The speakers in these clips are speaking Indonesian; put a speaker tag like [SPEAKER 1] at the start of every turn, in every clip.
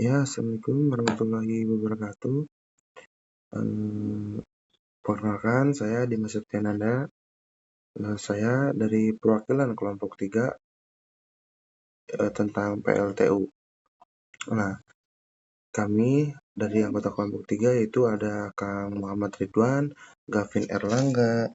[SPEAKER 1] Ya, Assalamualaikum warahmatullahi wabarakatuh. Perkenalkan, saya Dimas Septiananda. Saya dari perwakilan kelompok 3 tentang PLTU. Nah, kami dari anggota kelompok 3 yaitu ada Kang Muhammad Ridwan, Gavin Erlangga,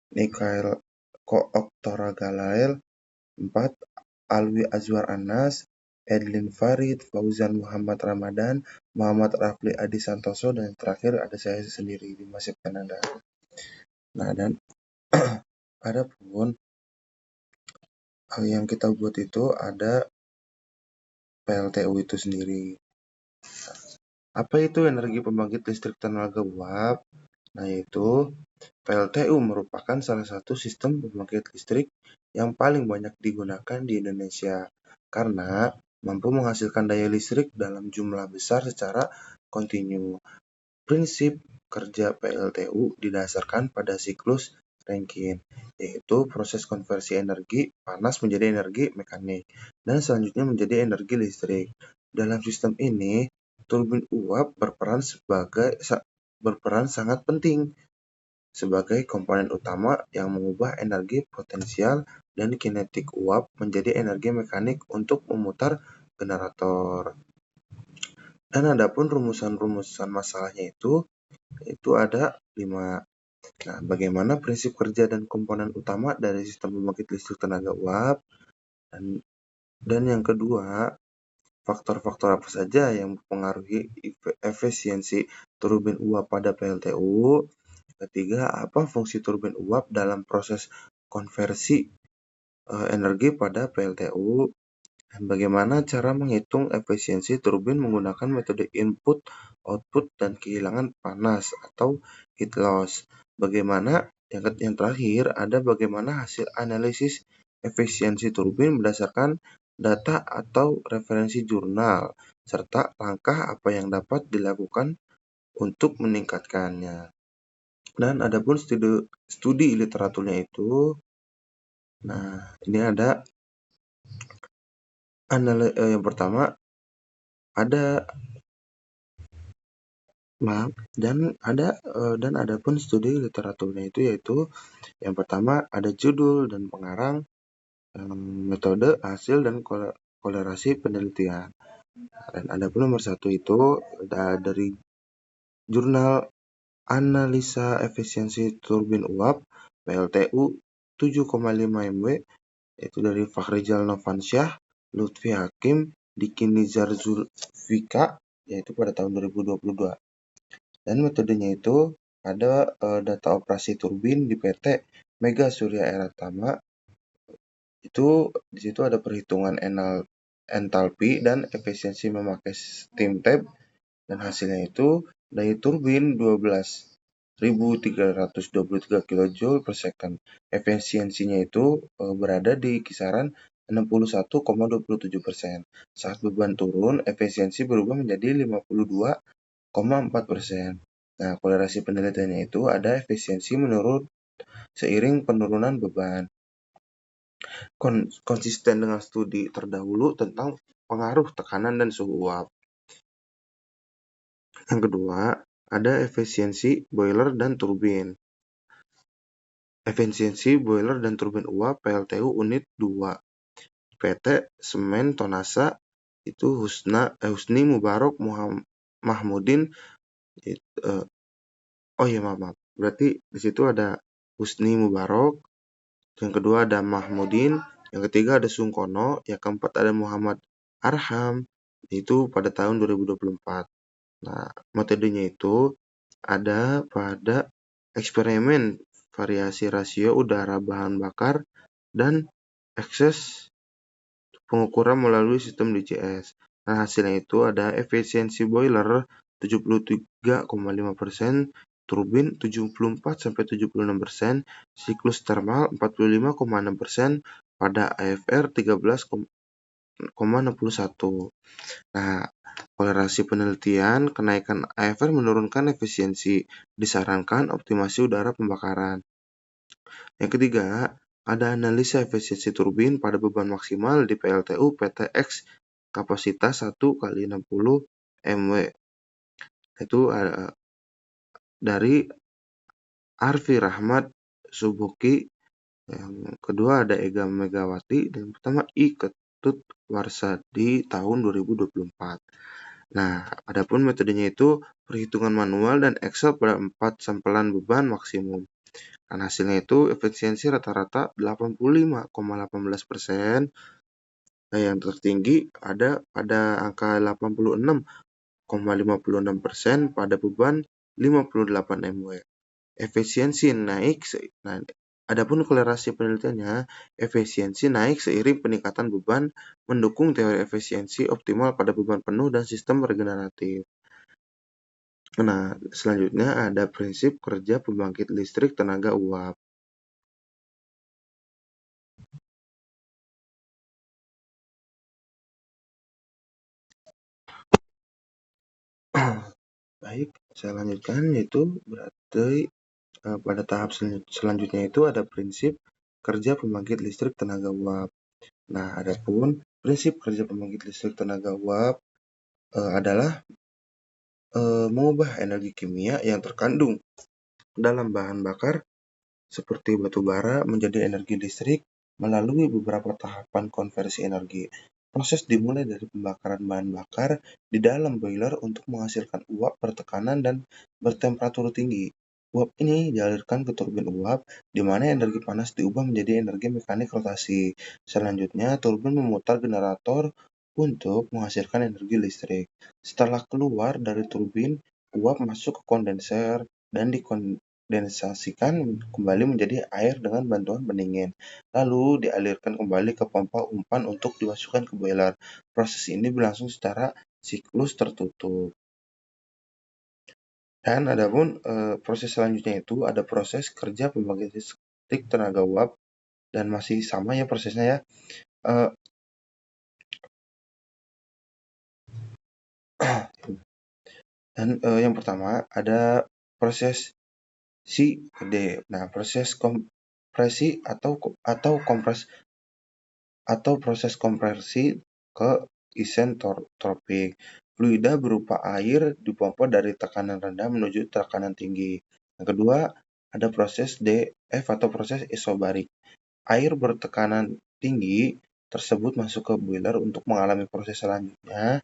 [SPEAKER 1] Nikael Oktora Galael, 4, Alwi Azwar Anas, Edlin Farid, Fauzan Muhammad Ramadan, Muhammad Rafli Adi Santoso, dan terakhir ada saya sendiri, Dimas Septiananda. Nah, dan adapun hal yang kita buat itu ada PLTU itu sendiri. Apa itu energi pembangkit listrik tenaga uap? Nah, yaitu PLTU merupakan salah satu sistem pembangkit listrik yang paling banyak digunakan di Indonesia karena mampu menghasilkan daya listrik dalam jumlah besar secara kontinu. Prinsip kerja PLTU didasarkan pada siklus Rankine, yaitu proses konversi energi panas menjadi energi mekanik, dan selanjutnya menjadi energi listrik. Dalam sistem ini, turbin uap berperan sangat penting sebagai komponen utama yang mengubah energi potensial dan kinetik uap menjadi energi mekanik untuk memutar generator. Dan adapun rumusan-rumusan masalahnya itu ada 5. Nah, bagaimana prinsip kerja dan komponen utama dari sistem pembangkit listrik tenaga uap? Dan yang kedua, faktor-faktor apa saja yang mempengaruhi efisiensi turbin uap pada PLTU? Ketiga, apa fungsi turbin uap dalam proses konversi energi pada PLTU? Dan bagaimana cara menghitung efisiensi turbin menggunakan metode input, output, dan kehilangan panas atau heat loss? Bagaimana yang terakhir ada bagaimana hasil analisis efisiensi turbin berdasarkan data atau referensi jurnal, serta langkah apa yang dapat dilakukan untuk meningkatkannya. Dan adapun studi literaturnya itu, nah ini ada yang pertama ada dan ada pun studi literaturnya itu yaitu yang pertama ada judul dan pengarang, metode, hasil, dan kolerasi penelitian. Dan ada pun nomor 1 itu dari jurnal Analisa Efisiensi Turbin Uap PLTU 7,5 MW, yaitu dari Fakhrizal Novansyah, Lutfi Hakim, Diki Nizar Zulfika, yaitu pada tahun 2022. Dan metodenya itu ada data operasi turbin di PT Mega Surya Eratama. Itu di situ ada perhitungan entalpi dan efisiensi memakai steam tap, dan hasilnya itu daya turbin 12.323 kJ per second. Efisiensinya itu berada di kisaran 61,27%. Saat beban turun, efisiensi berubah menjadi 52,4%. Nah, kolerasi penelitiannya itu ada efisiensi menurun seiring penurunan beban. Konsisten dengan studi terdahulu tentang pengaruh tekanan dan suhu uap. Yang kedua, ada efisiensi boiler dan turbin. Efisiensi boiler dan turbin uap PLTU unit 2. PT Semen Tonasa itu Husni Mubarok Mahmudin. Maaf. Berarti di situ ada Husni Mubarok, yang kedua ada Mahmudin, yang ketiga ada Sungkono, yang keempat ada Muhammad Arham, itu pada tahun 2024. Nah, metodenya itu ada pada eksperimen variasi rasio udara bahan bakar dan ekses pengukuran melalui sistem DCS. Nah, hasilnya itu ada efisiensi boiler 73,5%, turbin 74-76%, siklus thermal 45,6%, pada AFR 13,61. Nah, kolerasi penelitian kenaikan AFR menurunkan efisiensi, disarankan optimasi udara pembakaran. Yang ketiga, ada analisa efisiensi turbin pada beban maksimal di PLTU PTX kapasitas 1 kali 60 MW. Itu dari Arfi Rahmat Subuki, yang kedua ada Ega Megawati, dan yang pertama I. Ketut Warsa di tahun 2024. Nah, adapun metodenya itu perhitungan manual dan Excel pada 4 sampelan beban maksimum. Dan hasilnya itu efisiensi rata-rata 85,18%. Nah, yang tertinggi ada pada angka 86,56% pada beban 58 MW. Efisiensi naik. Nah, adapun kolerasi penelitiannya, efisiensi naik seiring peningkatan beban mendukung teori efisiensi optimal pada beban penuh dan sistem regeneratif. Nah, selanjutnya ada prinsip kerja pembangkit listrik tenaga uap. Baik, saya lanjutkan, yaitu berarti pada tahap selanjutnya itu ada prinsip kerja pembangkit listrik tenaga uap. Nah, adapun prinsip kerja pembangkit listrik tenaga uap adalah mengubah energi kimia yang terkandung dalam bahan bakar seperti batu bara menjadi energi listrik melalui beberapa tahapan konversi energi. Proses dimulai dari pembakaran bahan bakar di dalam boiler untuk menghasilkan uap bertekanan dan bertemperatur tinggi. Uap ini dialirkan ke turbin uap, di mana energi panas diubah menjadi energi mekanik rotasi. Selanjutnya, turbin memutar generator untuk menghasilkan energi listrik. Setelah keluar dari turbin, uap masuk ke kondenser dan dikondensasikan kembali menjadi air dengan bantuan pendingin. Lalu dialirkan kembali ke pompa umpan untuk dimasukkan ke boiler. Proses ini berlangsung secara siklus tertutup. Dan adapun proses selanjutnya itu ada proses kerja pembangkit listrik tenaga uap, dan masih sama ya prosesnya ya. Dan yang pertama ada proses CD. Nah, proses kompresi atau proses kompresi ke isentropik. Fluida berupa air dipompa dari tekanan rendah menuju tekanan tinggi. Yang kedua, ada proses DF atau proses isobarik. Air bertekanan tinggi tersebut masuk ke boiler untuk mengalami proses selanjutnya,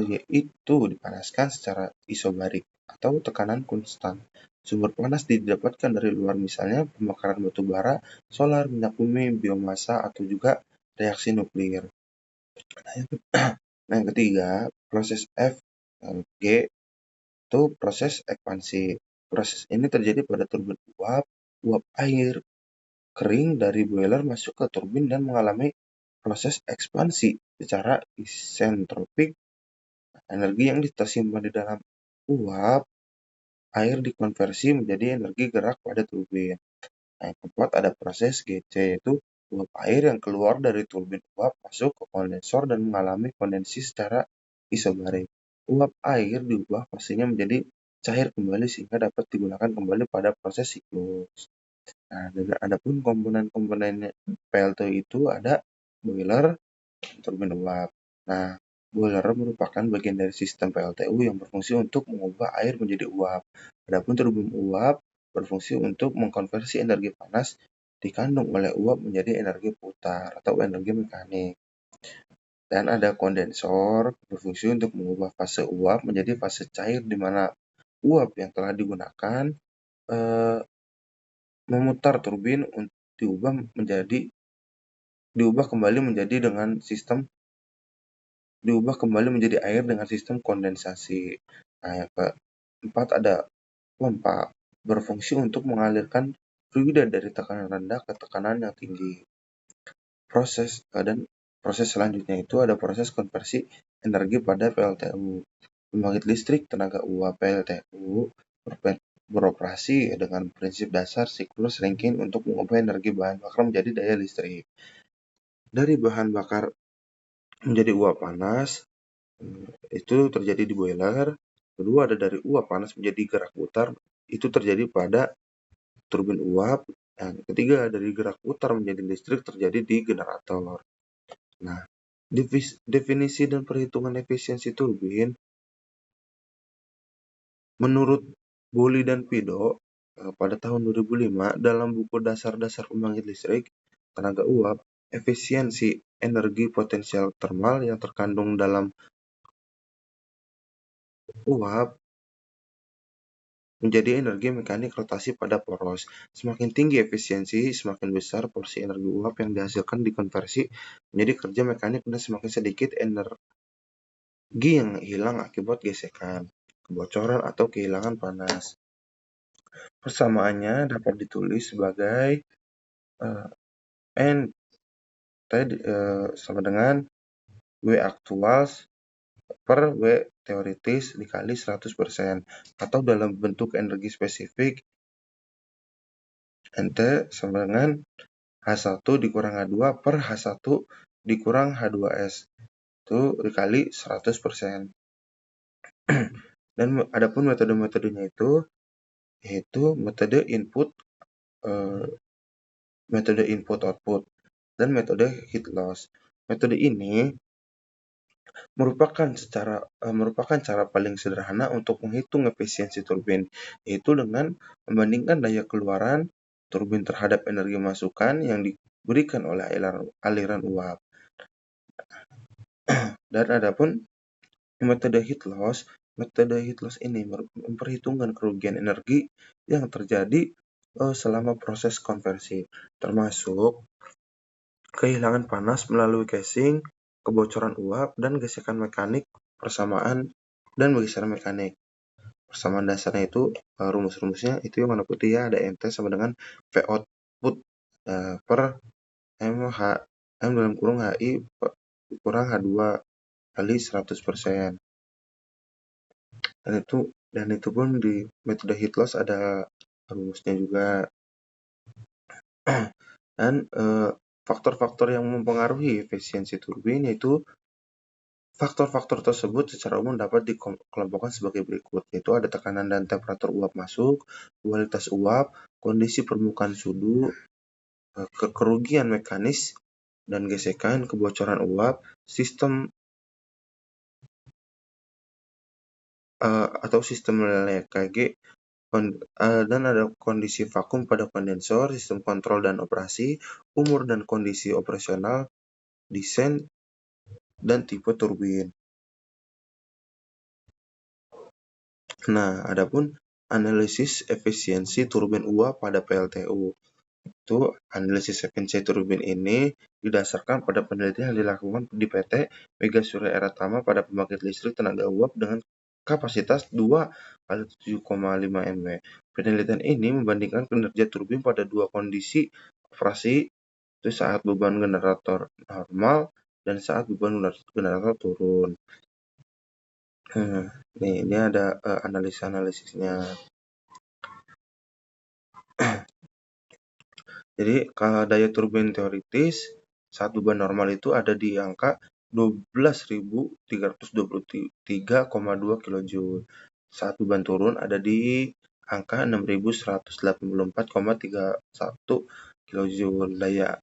[SPEAKER 1] yaitu dipanaskan secara isobarik atau tekanan konstan. Sumber panas didapatkan dari luar, misalnya pembakaran batu bara, solar, minyak bumi, biomasa, atau juga reaksi nuklir. Nah, yang ketiga, proses FG itu proses ekspansi. Proses ini terjadi pada turbin uap. Uap air kering dari boiler masuk ke turbin dan mengalami proses ekspansi secara isentropik. Energi yang tersimpan di dalam uap air dikonversi menjadi energi gerak pada turbin. Nah, yang keempat ada proses GC, yaitu uap air yang keluar dari turbin uap masuk ke kondensor dan mengalami kondensi secara isobarik. Uap air diubah fasenya menjadi cair kembali sehingga dapat digunakan kembali pada proses siklus. Nah, adapun komponen-komponen PLTU itu ada boiler, turbin uap. Nah, boiler merupakan bagian dari sistem PLTU yang berfungsi untuk mengubah air menjadi uap. Adapun turbin uap berfungsi untuk mengkonversi energi panas dikandung oleh uap menjadi energi putar atau energi mekanik. Dan ada kondensor berfungsi untuk mengubah fase uap menjadi fase cair, di mana uap yang telah digunakan memutar turbin untuk diubah kembali menjadi air dengan sistem kondensasi. Nah, yang keempat ada pompa, berfungsi untuk mengalirkan fluida dari tekanan rendah ke tekanan yang tinggi. Proses selanjutnya itu ada proses konversi energi pada PLTU. Pembangkit listrik tenaga uap PLTU beroperasi dengan prinsip dasar siklus Rankine untuk mengubah energi bahan bakar menjadi daya listrik. Dari bahan bakar menjadi uap panas, itu terjadi di boiler. Kedua, ada dari uap panas menjadi gerak putar, itu terjadi pada turbin uap. Dan ketiga, dari gerak putar menjadi listrik terjadi di generator. Nah, Definisi dan perhitungan efisiensi turbin menurut Boly dan Pido pada tahun 2005 dalam buku Dasar-dasar Pembangkit Listrik Tenaga Uap, efisiensi energi potensial termal yang terkandung dalam uap menjadi energi mekanik rotasi pada poros. Semakin tinggi efisiensi, semakin besar porsi energi uap yang dihasilkan dikonversi menjadi kerja mekanik dan semakin sedikit energi yang hilang akibat gesekan, kebocoran, atau kehilangan panas. Persamaannya dapat ditulis sebagai N sama dengan W aktual per W teoritis dikali 100%, atau dalam bentuk energi spesifik NT sama dengan H1 dikurang H2 per H1 dikurang H2S itu dikali 100%. Dan adapun metode-metodenya itu yaitu metode input output dan metode heat loss. Metode ini merupakan cara paling sederhana untuk menghitung efisiensi turbin, yaitu dengan membandingkan daya keluaran turbin terhadap energi masukan yang diberikan oleh aliran uap. Dan adapun metode heat loss ini memperhitungkan kerugian energi yang terjadi selama proses konversi, termasuk kehilangan panas melalui casing, kebocoran uap, dan gesekan mekanik, persamaan, dan bergeser mekanik. Persamaan dasarnya itu, rumus-rumusnya itu yang warna putih ya, ada NT sama dengan V output per M dalam kurung HI kurang H2 kali 100%. Dan itu pun di metode heat loss ada rumusnya juga. Dan faktor-faktor yang mempengaruhi efisiensi turbin yaitu faktor-faktor tersebut secara umum dapat dikelompokkan sebagai berikut, yaitu ada tekanan dan temperatur uap masuk, kualitas uap, kondisi permukaan sudu, kerugian mekanis dan gesekan, kebocoran uap, sistem atau sistem LKG, dan ada kondisi vakum pada kondensor, sistem kontrol dan operasi, umur dan kondisi operasional, desain, dan tipe turbin. Nah, adapun analisis efisiensi turbin uap pada PLTU. Itu analisis efisiensi turbin ini didasarkan pada penelitian yang dilakukan di PT Mega Surya Eratama pada pembangkit listrik tenaga uap dengan kapasitas 2 kali 7,5 MW. Penelitian ini membandingkan kinerja turbin pada dua kondisi operasi, itu saat beban generator normal dan saat beban generator turun. Ini ada analisisnya. Jadi kalau daya turbin teoritis saat beban normal itu ada di angka 12.323,2 kJ. Saat beban turun ada di angka 6.184,31 kJ. Daya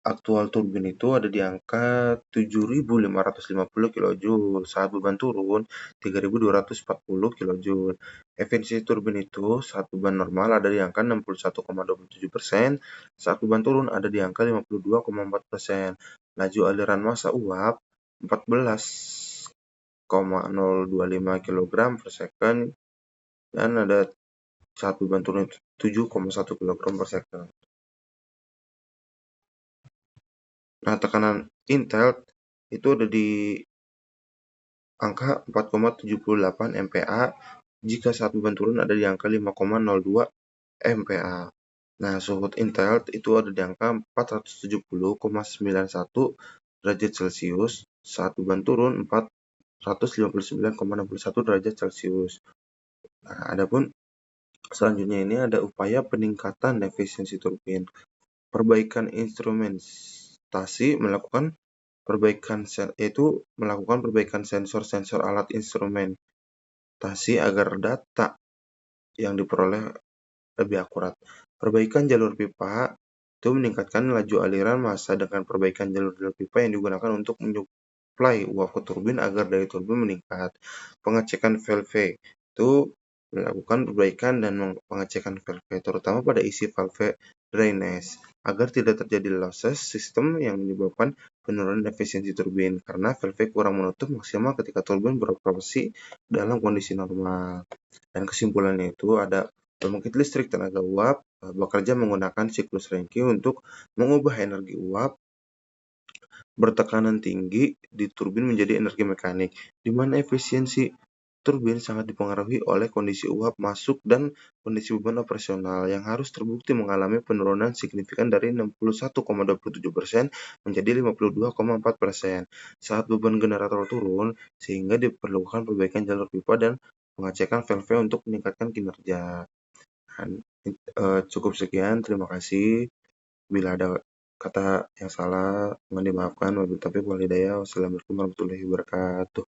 [SPEAKER 1] aktual turbin itu ada di angka 7.550 kJ. Saat beban turun 3.240 kJ. Efisiensi turbin itu saat beban normal ada di angka 61,27%, saat beban turun ada di angka 52,4%. Laju aliran massa uap 14,025 kg per second dan ada saat beban turun 7,1 kg per second. Nah, tekanan Intel itu ada di angka 4,78 MPa jika saat beban turun ada di angka 5,02 MPa. Nah, suhu Intel itu ada di angka 470,91 derajat Celcius, saat beban turun 459,61 derajat Celcius. Nah, adapun selanjutnya ini ada upaya peningkatan efisiensi turbin. Perbaikan instrumentasi melakukan perbaikan sensor-sensor alat instrumentasi agar data yang diperoleh lebih akurat. Perbaikan jalur pipa itu meningkatkan laju aliran massa dengan perbaikan jalur-jalur pipa yang digunakan untuk menyuplai uap ke turbin agar daya turbin meningkat. Pengecekan valve itu melakukan perbaikan dan pengecekan valve, terutama pada isi valve drainage, agar tidak terjadi losses sistem yang menyebabkan penurunan efisiensi turbin, karena valve kurang menutup maksimal ketika turbin beroperasi dalam kondisi normal. Dan kesimpulannya itu ada pembangkit listrik tenaga uap bekerja menggunakan siklus Rankine untuk mengubah energi uap bertekanan tinggi di turbin menjadi energi mekanik, di mana efisiensi turbin sangat dipengaruhi oleh kondisi uap masuk dan kondisi beban operasional yang harus terbukti mengalami penurunan signifikan dari 61,27% menjadi 52,4% saat beban generator turun, sehingga diperlukan perbaikan jalur pipa dan pengecekan valve untuk meningkatkan kinerja. Cukup sekian, terima kasih. Bila ada kata yang salah, mohon dimaafkan. Wabillahi taufiq wal hidayah. Wassalamualaikum warahmatullahi wabarakatuh.